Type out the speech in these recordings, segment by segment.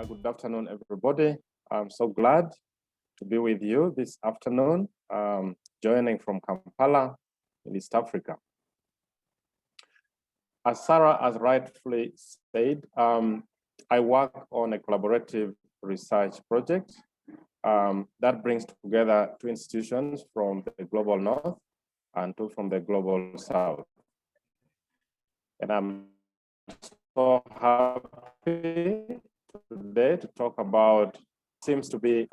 Good afternoon, everybody. I'm so glad to be with you this afternoon, joining from Kampala in East Africa. As Sarah has rightfully said, I work on a collaborative research project that brings together two institutions from the global north and two from the global south. And I'm so happy today to talk about, seems to be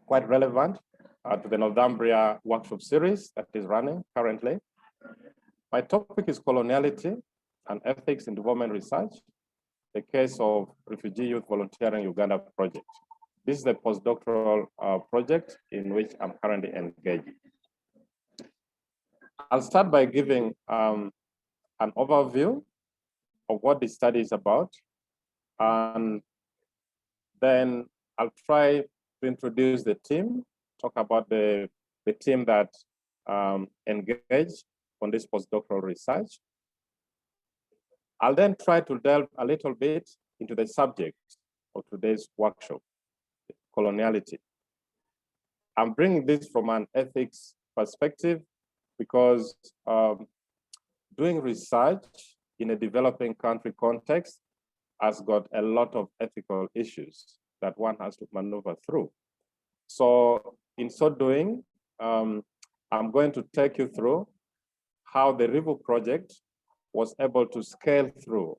quite relevant to the Northumbria workshop series that is running currently. My topic is coloniality and ethics in development research, the case of Refugee Youth Volunteering Uganda project. This is a postdoctoral project in which I'm currently engaged. I'll start by giving an overview of what the study is about, and then I'll try to introduce the team, talk about the team that engaged on this postdoctoral research. I'll then try to delve a little bit into the subject of today's workshop, coloniality. I'm bringing this from an ethics perspective because doing research in a developing country context has got a lot of ethical issues that one has to maneuver through. So in so doing, I'm going to take you through how the RYVU project was able to scale through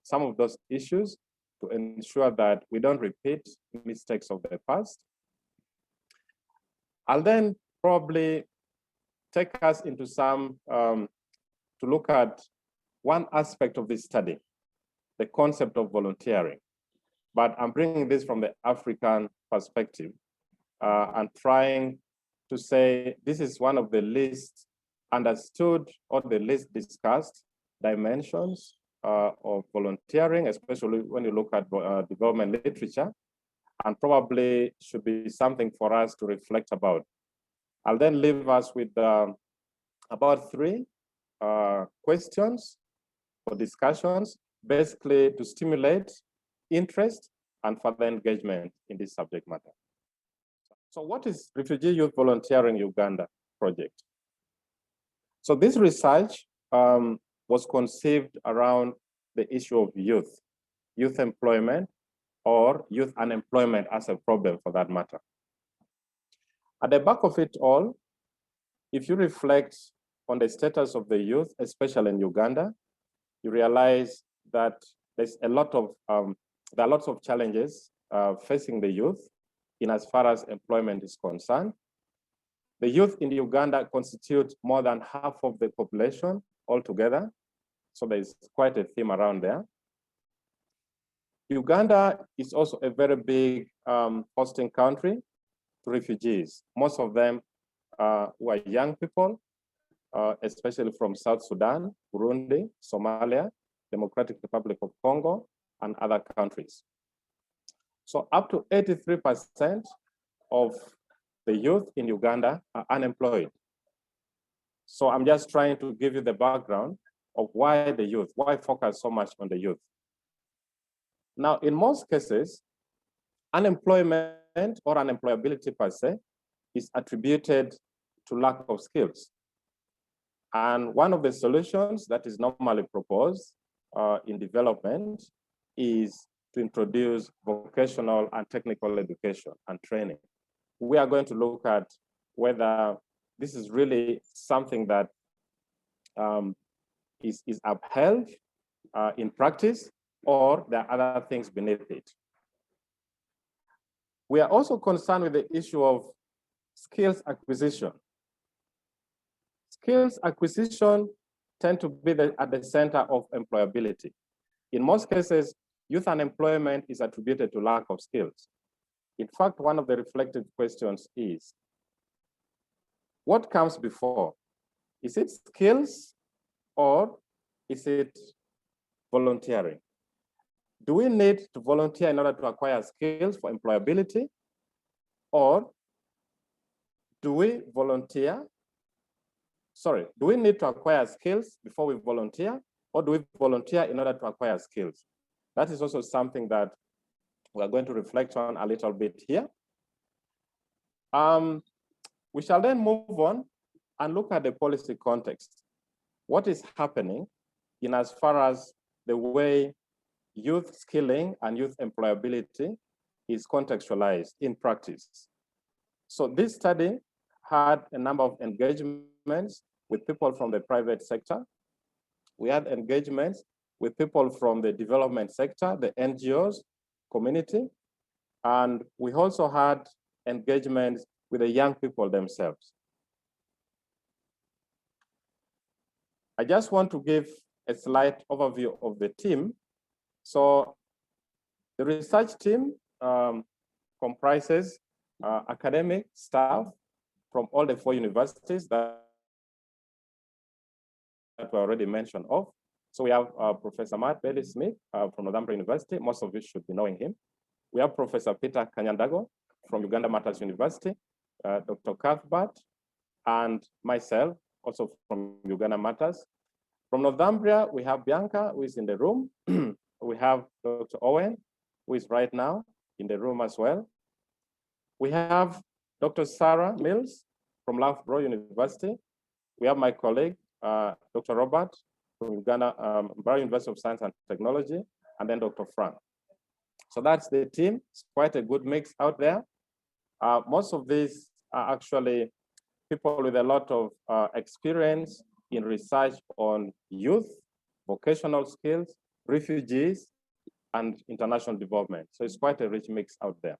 some of those issues to ensure that we don't repeat mistakes of the past. I'll then probably take us into some, to look at one aspect of this study, the concept of volunteering. But I'm bringing this from the African perspective and trying to say this is one of the least understood or the least discussed dimensions of volunteering, especially when you look at development literature, and probably should be something for us to reflect about. I'll then leave us with about 3 questions for discussions, basically to stimulate interest and further engagement in this subject matter. So what is Refugee Youth Volunteering Uganda project? So this research was conceived around the issue of youth employment, or youth unemployment as a problem for that matter. At the back of it all, if you reflect on the status of the youth, especially in Uganda, you realize that there's a lot of, there are lots of challenges facing the youth in as far as employment is concerned. The youth in Uganda constitute more than half of the population altogether. So there's quite a theme around there. Uganda is also a very big hosting country to refugees. Most of them who are young people, especially from South Sudan, Burundi, Somalia, Democratic Republic of Congo, and other countries. So up to 83% of the youth in Uganda are unemployed. So I'm just trying to give you the background of why the youth, why focus so much on the youth. Now, in most cases, unemployment or unemployability per se is attributed to lack of skills. And one of the solutions that is normally proposed in development is to introduce vocational and technical education and training. We are going to look at whether this is really something that is upheld in practice, or there are other things beneath it. We are also concerned with the issue of skills acquisition. Skills acquisition tend to be at the center of employability. In most cases, youth unemployment is attributed to lack of skills. In fact, one of the reflective questions is, what comes before? Is it skills or is it volunteering? Do we need to volunteer in order to acquire skills for employability? Or do we volunteer? Sorry, do we need to acquire skills before we volunteer? Or do we volunteer in order to acquire skills? That is also something that we're going to reflect on a little bit here. We shall then move on and look at the policy context. What is happening in as far as the way youth skilling and youth employability is contextualized in practice. So this study had a number of engagements with people from the private sector. We had engagements with people from the development sector, the NGOs, community, and we also had engagements with the young people themselves. I just want to give a slight overview of the team. So the research team comprises academic staff from all the 4 universities that were already mentioned of. So we have Professor Matt Bailey-Smith from Northumbria University. Most of you should be knowing him. We have Professor Peter Kanyandago from Uganda Martyrs University, Dr. Cuthbert, and myself, also from Uganda Martyrs. From Northumbria, we have Bianca, who is in the room. We have Dr. Owen, who is right now in the room as well. We have Dr. Sarah Mills from Loughborough University. We have my colleague, Dr. Robert from Uganda Martyrs University of Science and Technology, and then Dr. Frank. So that's the team. It's quite a good mix out there. Most of these are actually people with a lot of experience in research on youth, vocational skills, refugees, and international development. So it's quite a rich mix out there.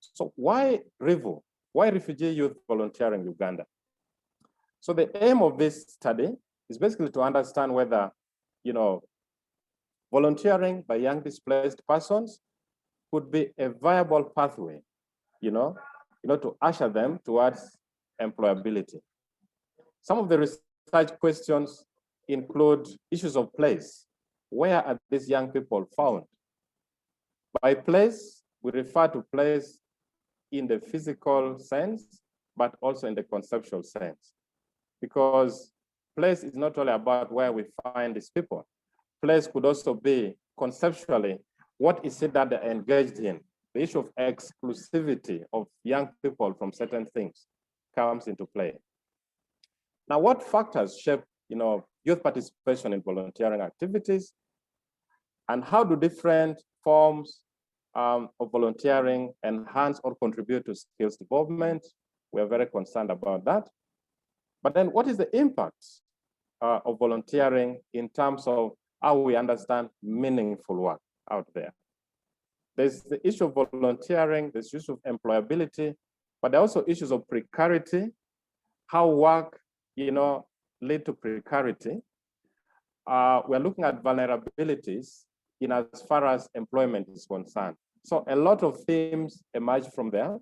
So why RYVU? Why Refugee Youth Volunteering Uganda? So the aim of this study is basically to understand whether, volunteering by young displaced persons could be a viable pathway, to usher them towards employability. Some of the research questions include issues of place. Where are these young people found? By place, we refer to place in the physical sense, but also in the conceptual sense. Because place is not only about where we find these people. Place could also be conceptually, what is it that they're engaged in? The issue of exclusivity of young people from certain things comes into play. Now, what factors shape, youth participation in volunteering activities? And how do different forms of volunteering enhance or contribute to skills development? We're very concerned about that. But then what is the impact of volunteering in terms of how we understand meaningful work out there? There's the issue of volunteering, there's the issue of employability, but there are also issues of precarity, how work, lead to precarity. We're looking at vulnerabilities in as far as employment is concerned. So a lot of themes emerge from there.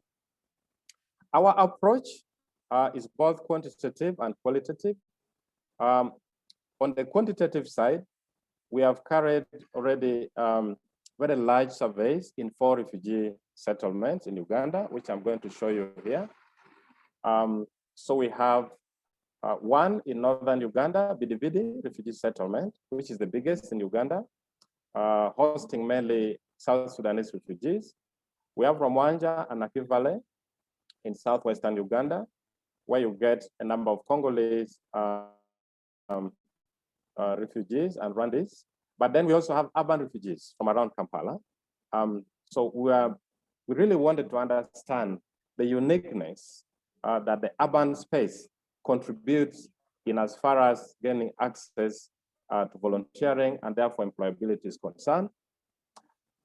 Our approach is both quantitative and qualitative. On the quantitative side, we have carried already very large surveys in 4 refugee settlements in Uganda, which I'm going to show you here. So we have one in northern Uganda, Bidibidi Refugee Settlement, which is the biggest in Uganda, hosting mainly South Sudanese refugees. We have Ramwanja and Nakivale Valley in southwestern Uganda, where you get a number of Congolese refugees and Rwandese. But then we also have urban refugees from around Kampala. So we really wanted to understand the uniqueness that the urban space contributes in as far as gaining access to volunteering and therefore employability is concerned.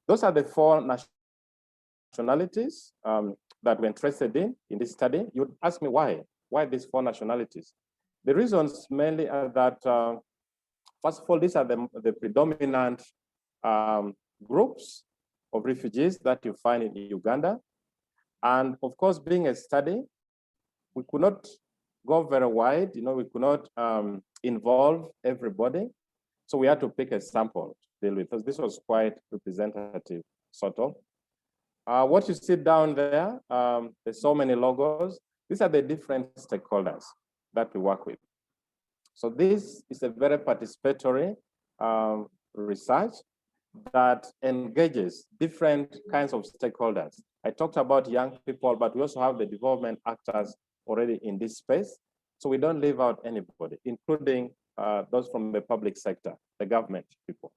Those are the 4 nationalities that we're interested in this study. You'd ask me why these 4 nationalities? The reasons mainly are that, first of all, these are the predominant groups of refugees that you find in Uganda. And of course, being a study, we could not go very wide, we could not involve everybody. So we had to pick a sample to deal with, because this was quite representative, sort of. What you see down there, there's so many logos. These are the different stakeholders that we work with. So this is a very participatory research. that engages different kinds of stakeholders. I talked about young people, but we also have the development actors already in this space. So we don't leave out anybody, including those from the public sector, the government people.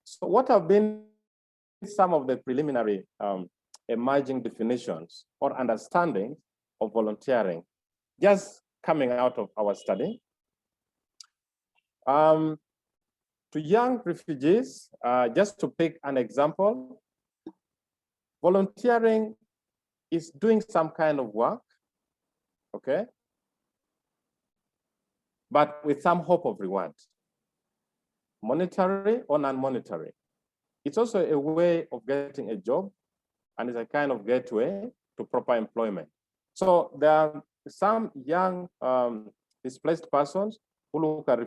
So what have been some of the preliminary emerging definitions or understanding of volunteering just coming out of our study? To young refugees, just to pick an example, volunteering is doing some kind of work, okay? But with some hope of reward, monetary or non-monetary. It's also a way of getting a job, and it's a kind of gateway to proper employment. So there are some young displaced persons who look at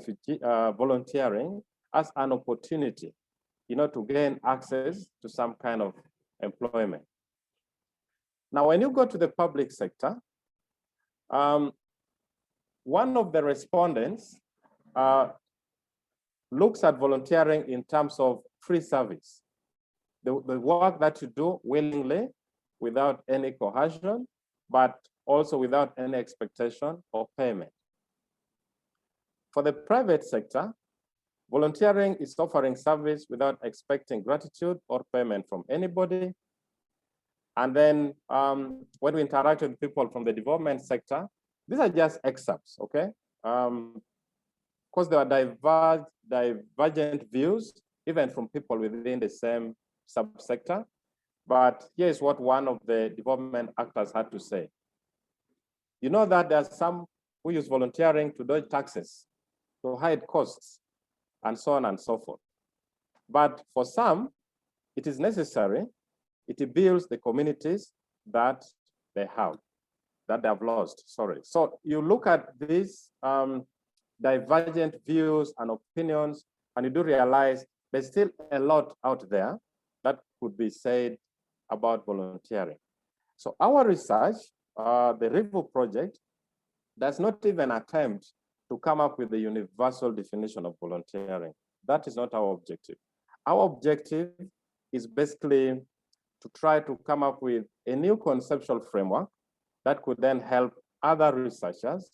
volunteering as an opportunity, to gain access to some kind of employment. Now, when you go to the public sector, one of the respondents looks at volunteering in terms of free service, the work that you do willingly without any coercion, but also without any expectation of payment. For the private sector, volunteering is offering service without expecting gratitude or payment from anybody. And then when we interact with people from the development sector, these are just excerpts, okay? Because there are divergent views, even from people within the same subsector. But here's what one of the development actors had to say. You know that there are some who use volunteering to dodge taxes, to hide costs, and so on and so forth. But for some, it is necessary. It builds the communities that they have lost, sorry. So you look at these divergent views and opinions, and you do realize there's still a lot out there that could be said about volunteering. So our research, the RYVU project, does not even attempt to come up with the universal definition of volunteering. That is not our objective. Our objective is basically to try to come up with a new conceptual framework that could then help other researchers,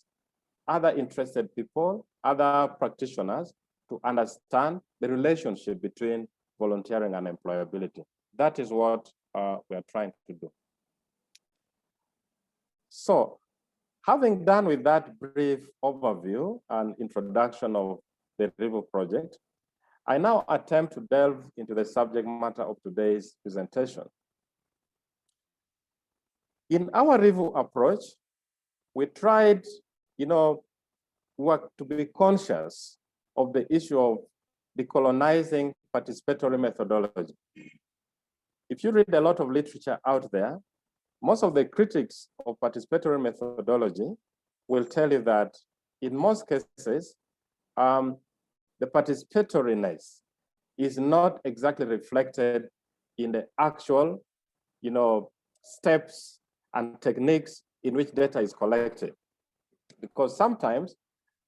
other interested people, other practitioners to understand the relationship between volunteering and employability. That is what we are trying to do. So, having done with that brief overview and introduction of the RYVU project, I now attempt to delve into the subject matter of today's presentation. In our RYVU approach, we tried, to be conscious of the issue of decolonizing participatory methodology. If you read a lot of literature out there, most of the critics of participatory methodology will tell you that in most cases, the participatoriness is not exactly reflected in the actual, steps and techniques in which data is collected. Because sometimes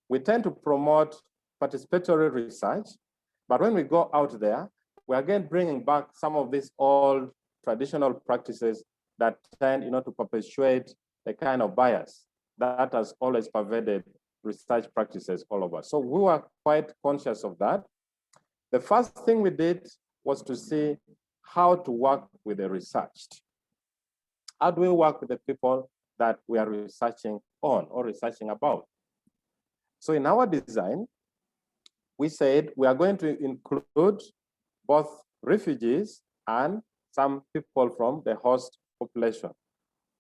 we tend to promote participatory research, but when we go out there, we're again bringing back some of these old traditional practices that tend, to perpetuate the kind of bias that has always pervaded research practices all over. So we were quite conscious of that. The first thing we did was to see how to work with the researched. How do we work with the people that we are researching on or researching about? So in our design, we said we are going to include both refugees and some people from the host population.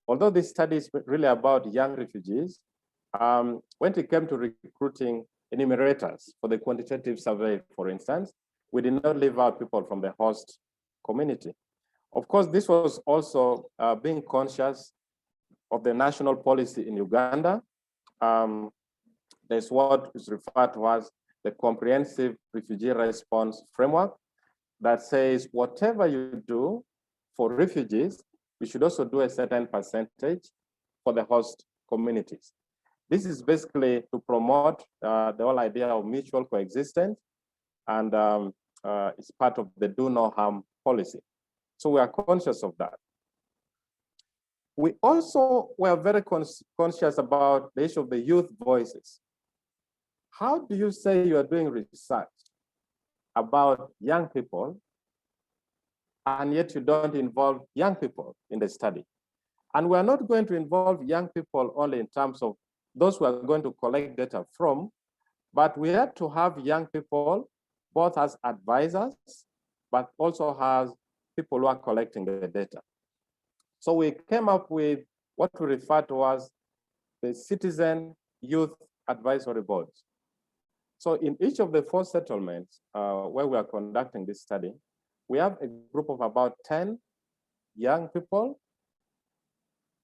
Although this study is really about young refugees, when it came to recruiting enumerators for the quantitative survey, for instance, we did not leave out people from the host community. Of course, this was also being conscious of the national policy in Uganda. There's what is referred to as the Comprehensive Refugee Response Framework that says whatever you do for refugees, you should also do a certain percentage for the host communities. This is basically to promote the whole idea of mutual coexistence and it's part of the do no harm policy. So we are conscious of that. We also were very conscious about the issue of the youth voices. How do you say you are doing research about young people, and yet you don't involve young people in the study? And we're not going to involve young people only in terms of those we are going to collect data from, but we had to have young people both as advisors, but also as people who are collecting the data. So we came up with what we refer to as the Citizen Youth Advisory Boards. So in each of the 4 settlements where we are conducting this study, we have a group of about 10 young people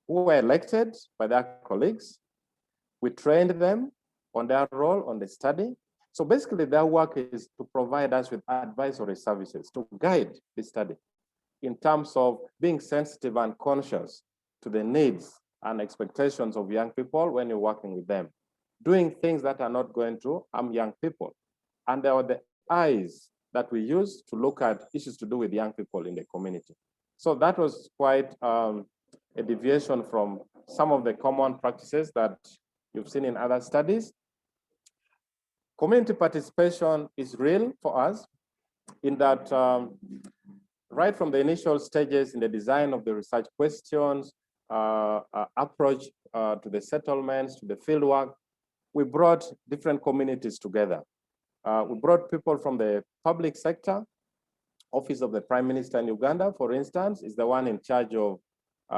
who were elected by their colleagues. We trained them on their role on the study. So basically their work is to provide us with advisory services to guide the study in terms of being sensitive and conscious to the needs and expectations of young people when you're working with them, doing things that are not going to harm young people. And there were the eyes that we use to look at issues to do with young people in the community. So that was quite a deviation from some of the common practices that you've seen in other studies. Community participation is real for us in that right from the initial stages in the design of the research questions, approach to the settlements, to the fieldwork, we brought different communities together. We brought people from the public sector. Office of the Prime Minister in Uganda, for instance, is the one in charge of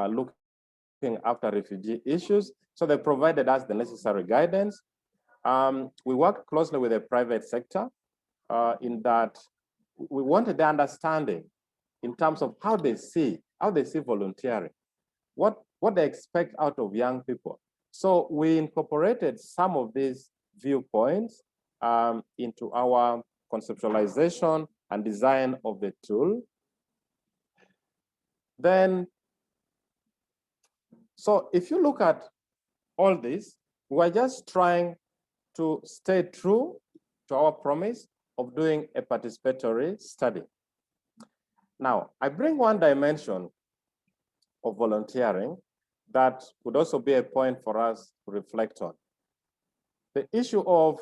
looking after refugee issues. So they provided us the necessary guidance. We worked closely with the private sector in that we wanted the understanding in terms of how they see volunteering, what they expect out of young people. So we incorporated some of these viewpoints into our conceptualization and design of the tool. Then, so if you look at all this, we're just trying to stay true to our promise of doing a participatory study. Now, I bring one dimension of volunteering that would also be a point for us to reflect on. The issue of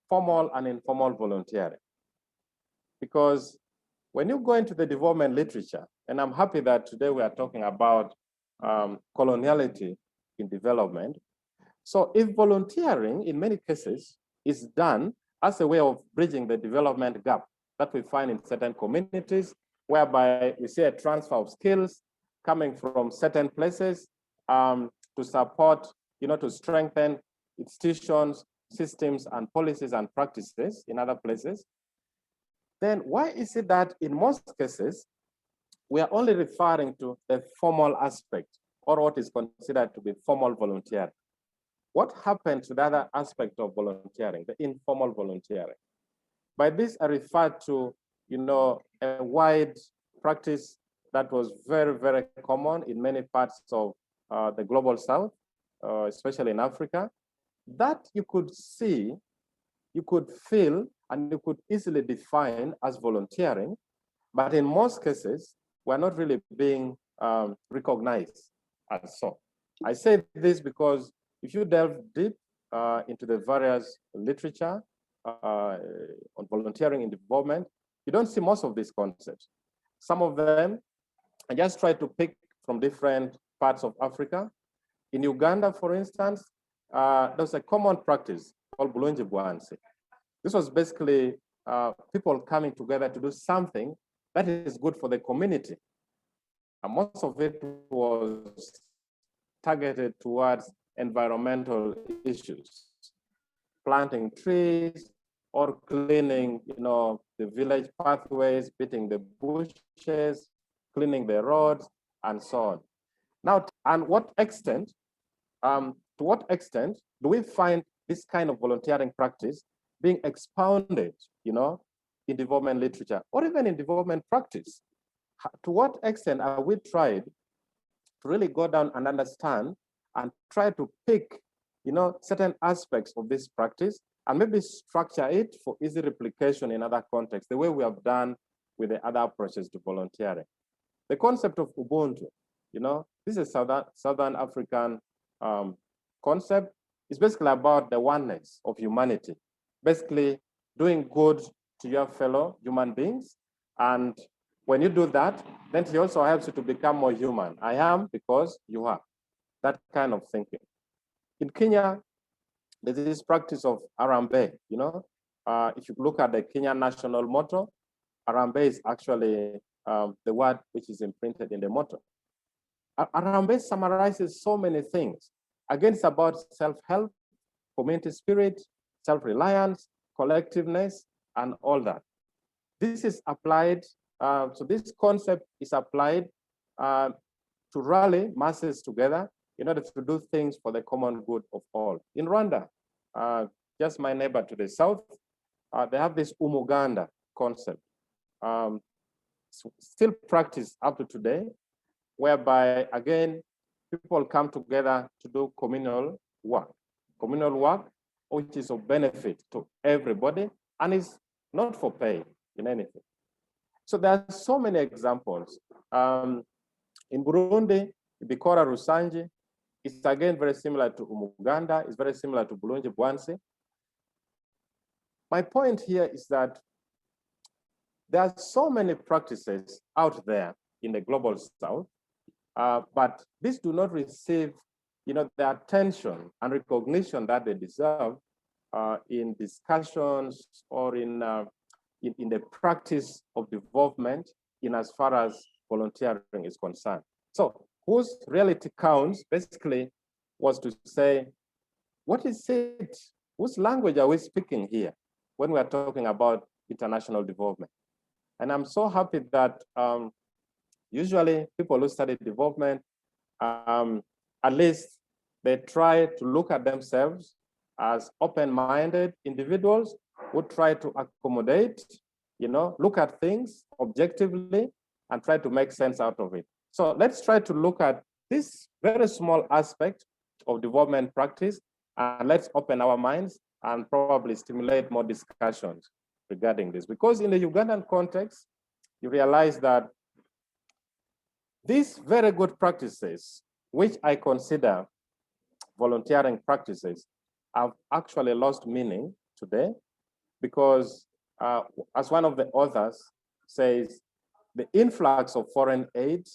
formal and informal volunteering. Because when you go into the development literature, and I'm happy that today we are talking about coloniality in development. So if volunteering in many cases is done as a way of bridging the development gap that we find in certain communities, whereby we see a transfer of skills coming from certain places to support, to strengthen institutions, systems, and policies and practices in other places, then why is it that in most cases, we are only referring to the formal aspect or what is considered to be formal volunteering? What happened to the other aspect of volunteering, the informal volunteering? By this, I refer to, a wide practice that was very, very common in many parts of the global South, especially in Africa, that you could see, you could feel, and you could easily define as volunteering, but in most cases, we're not really being recognized as so. I say this because if you delve deep into the various literature on volunteering in development, you don't see most of these concepts. Some of them, I just try to pick from different parts of Africa. In Uganda, for instance, there's a common practice called Bulungi Bwansi. This was basically people coming together to do something that is good for the community. And most of it was targeted towards environmental issues, planting trees or cleaning, the village pathways, beating the bushes, cleaning the roads, and so on. Now, and to what extent do we find this kind of volunteering practice being expounded, in development literature or even in development practice? To what extent are we tried to really go down and understand and try to pick, certain aspects of this practice and maybe structure it for easy replication in other contexts, the way we have done with the other approaches to volunteering. The concept of Ubuntu, this is a Southern African concept. It's basically about the oneness of humanity, basically doing good to your fellow human beings. And when you do that, then it also helps you to become more human. I am because you are, that kind of thinking. In Kenya, there's this practice of Harambee, if you look at the Kenyan national motto, Harambee is actually the word which is imprinted in the motto. Harambee summarizes so many things. Again, it's about self-help, community spirit, self-reliance, collectiveness, and all that. This is applied, so this concept is applied to rally masses together in order to do things for the common good of all. In Rwanda, just my neighbor to the south, they have this Umuganda concept, still practiced up to today, whereby, again, people come together to do communal work which is of benefit to everybody and is not for pay in anything. So there are so many examples. In Burundi, Bikora Rusangi, it's again very similar to Umuganda, it's very similar to Bulungi Bwansi. My point here is that there are so many practices out there in the global south, but these do not receive the attention and recognition that they deserve in discussions or in the practice of development in as far as volunteering is concerned. So whose reality counts basically was to say, what is it? Whose language are we speaking here when we are talking about international development? And I'm so happy that usually people who study development, at least they try to look at themselves as open-minded individuals who try to accommodate, look at things objectively and try to make sense out of it. So let's try to look at this very small aspect of development practice, and let's open our minds and probably stimulate more discussions regarding this. Because in the Ugandan context, you realize that these very good practices, which I consider volunteering practices, have actually lost meaning today because, as one of the authors says, the influx of foreign aid,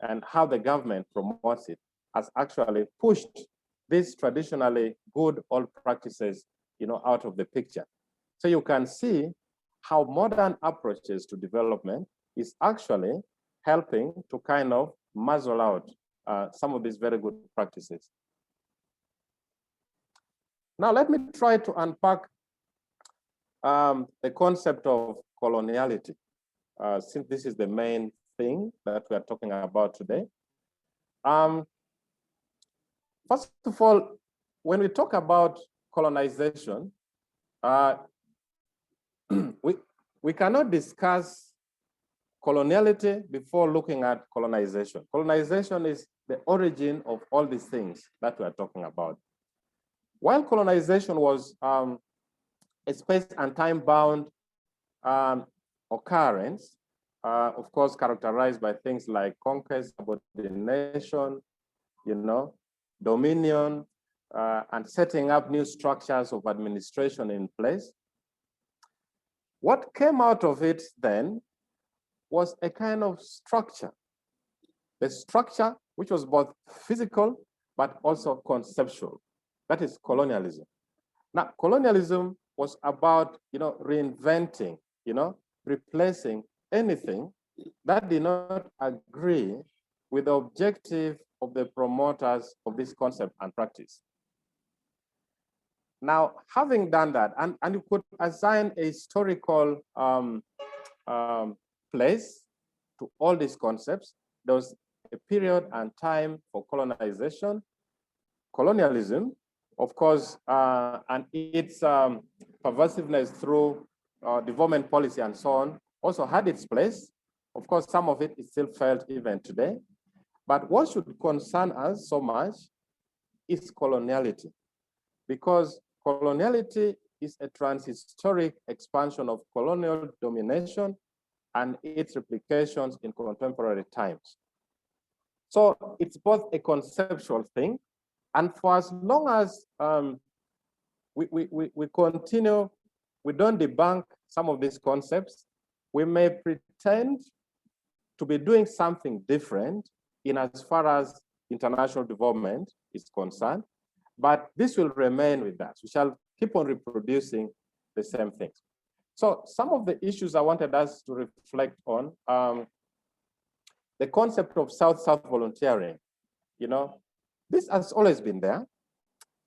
and how the government promotes it has actually pushed these traditionally good old practices, out of the picture. So you can see how modern approaches to development is actually helping to kind of muzzle out some of these very good practices. Now, let me try to unpack the concept of coloniality, since this is the main thing that we are talking about today. First of all, when we talk about colonization, we cannot discuss coloniality before looking at colonization. Colonization is the origin of all these things that we are talking about. While colonization was a space and time-bound occurrence, of course, characterized by things like conquest, subordination, dominion, and setting up new structures of administration in place. What came out of it then was a kind of structure. The structure which was both physical but also conceptual. That is colonialism. Now, colonialism was about, reinventing, replacing anything that did not agree with the objective of the promoters of this concept and practice. Now, having done that, and you could assign a historical place to all these concepts. There was a period and time for colonization, colonialism, of course, and its pervasiveness through development policy and so on also had its place. Of course, some of it is still felt even today. But what should concern us so much is coloniality, because coloniality is a transhistoric expansion of colonial domination and its replications in contemporary times. So it's both a conceptual thing, and for as long as we continue, we don't debunk some of these concepts, we may pretend to be doing something different in as far as international development is concerned, but this will remain with us. We shall keep on reproducing the same things. So some of the issues I wanted us to reflect on, the concept of South-South volunteering, this has always been there.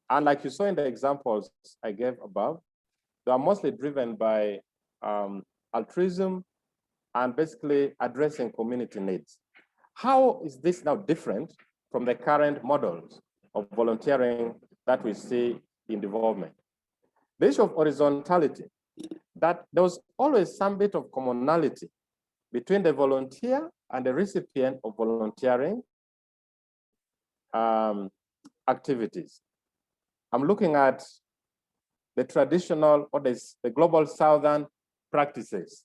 And like you saw in the examples I gave above, they are mostly driven by altruism and basically addressing community needs. How is this now different from the current models of volunteering that we see in development? The issue of horizontality, that there was always some bit of commonality between the volunteer and the recipient of volunteering activities. I'm looking at the traditional or the global Southern practices,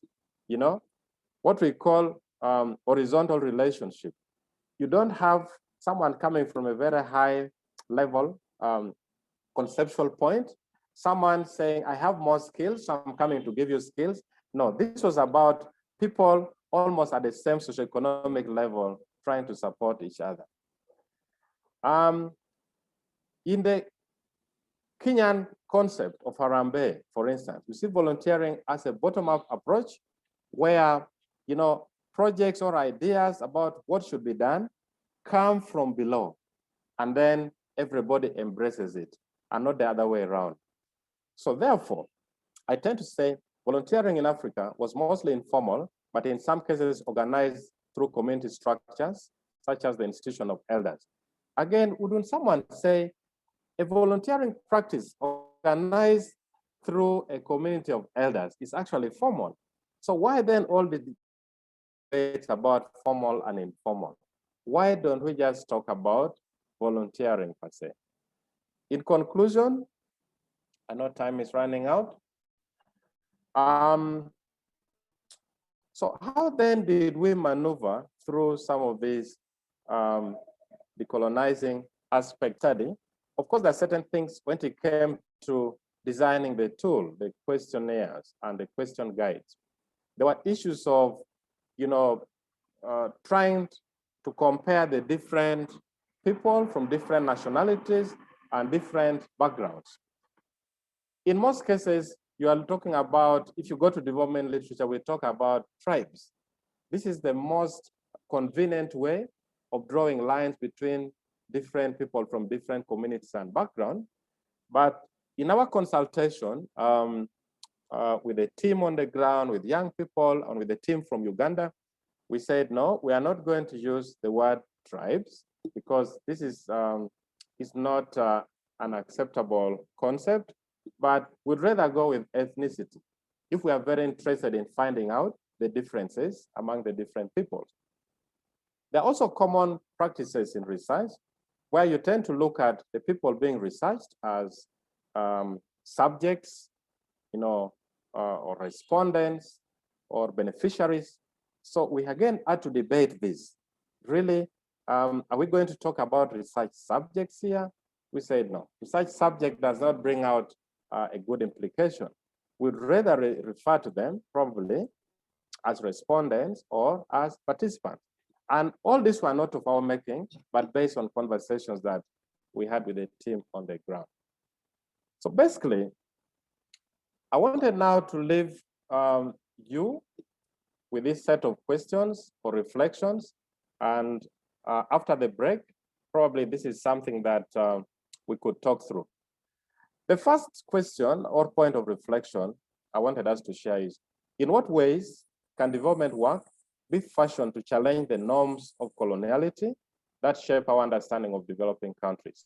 what we call horizontal relationship. You don't have someone coming from a very high level conceptual point, someone saying, I have more skills, so I'm coming to give you skills. No, this was about people almost at the same socioeconomic level trying to support each other. In the Kenyan concept of Harambee, for instance, we see volunteering as a bottom-up approach where, projects or ideas about what should be done come from below, and then everybody embraces it, and not the other way around. So therefore, I tend to say volunteering in Africa was mostly informal, but in some cases organized through community structures, such as the institution of elders. Again, wouldn't someone say a volunteering practice organized through a community of elders is actually formal? So why then all the debates about formal and informal? Why don't we just talk about volunteering per se? In conclusion, I know time is running out. So how then did we maneuver through some of these decolonizing aspect study? Of course, there are certain things when it came to designing the tool, the questionnaires and the question guides. There were issues of, trying to compare the different people from different nationalities and different backgrounds. In most cases, you are talking about, if you go to development literature, we talk about tribes. This is the most convenient way of drawing lines between different people from different communities and background. But in our consultation with a team on the ground, with young people, and with the team from Uganda, we said, no, we are not going to use the word tribes because this is not an acceptable concept, but we'd rather go with ethnicity if we are very interested in finding out the differences among the different peoples. There are also common practices in research where you tend to look at the people being researched as subjects, or respondents or beneficiaries. So we again had to debate this. Really, are we going to talk about research subjects here? We said no. Research subject does not bring out a good implication. We'd rather refer to them probably as respondents or as participants. And all this were not of our making, but based on conversations that we had with the team on the ground. So basically, I wanted now to leave you with this set of questions for reflections. And after the break, probably this is something that we could talk through. The first question or point of reflection I wanted us to share is, in what ways can development work be fashioned to challenge the norms of coloniality that shape our understanding of developing countries?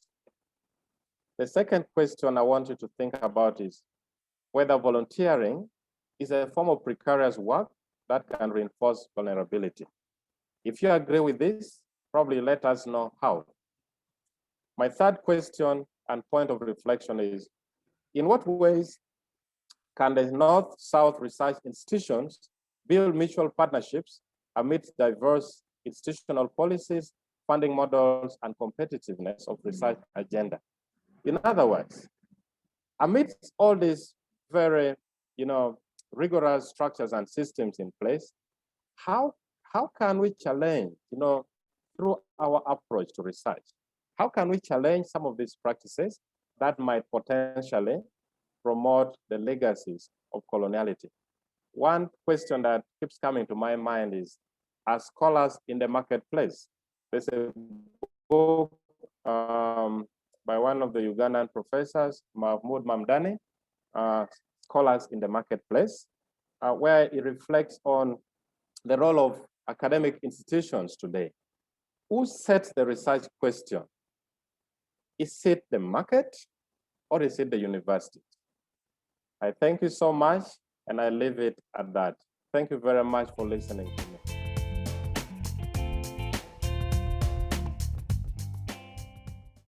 The second question I want you to think about is whether volunteering is a form of precarious work that can reinforce vulnerability. If you agree with this, probably let us know how. My third question and point of reflection is, In what ways can the North-South research institutions build mutual partnerships amidst diverse institutional policies, funding models, and competitiveness of research agenda? In other words, amidst all these very, rigorous structures and systems in place, how can we challenge, through our approach to research, how can we challenge some of these practices that might potentially promote the legacies of coloniality? One question that keeps coming to my mind is, as scholars in the marketplace, there's a book by one of the Ugandan professors, Mahmoud Mamdani, Scholars in the Marketplace, where he reflects on the role of academic institutions today. Who sets the research question? Is it the market or is it the university? I thank you so much, and I leave it at that. Thank you very much for listening.